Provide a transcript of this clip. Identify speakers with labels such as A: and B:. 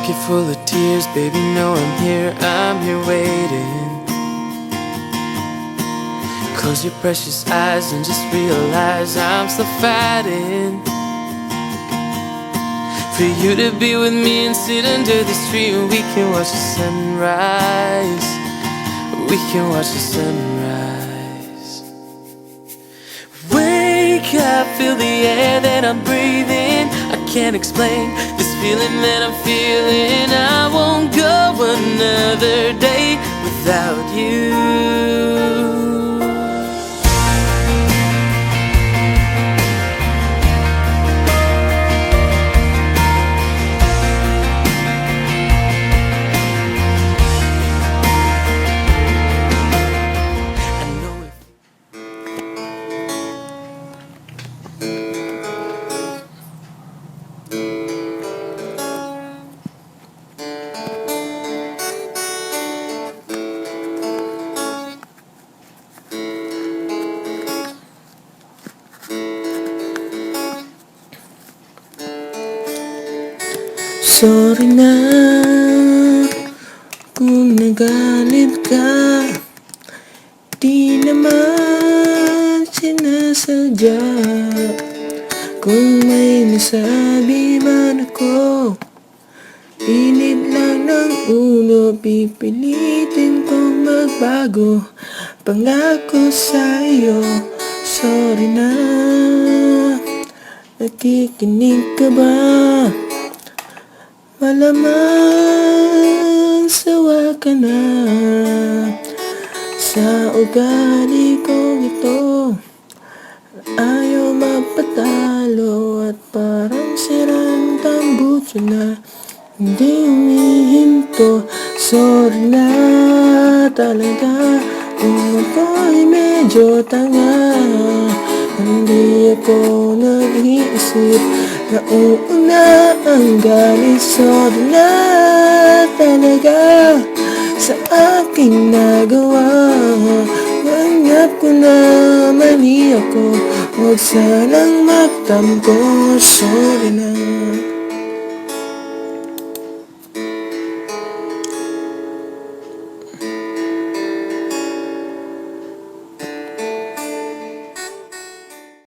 A: pocket full of tears, baby, know I'm here waiting. Close your precious eyes and just realize I'm still fighting for you to be with me and sit under this tree and we can watch the sunrise. We can watch the sunrise. Wake up, feel the air that I'm breathing. I can't explain this feeling that I'm feeling. I won't go another day without you.
B: Sorry na kung nagalit ka, di naman sinasadya. Kung may nasabi man ako, inip lang ng ulo, pipilitin kong magbago. Pangako sa'yo, sorry na. Nakikinig ka ba? Malamang sawa ka na sa ugali kong ito. Ayaw mapatalo at parang sirang tambutso na hindi humihinto. Sorry na talaga kung ako'y medyo tanga. Hindi ako nag-iisip na uuna ang galit. Sorry na talaga sa aking nagawa. Mangyap ko na mali ako, huwag sanang magtampo. Sorry na.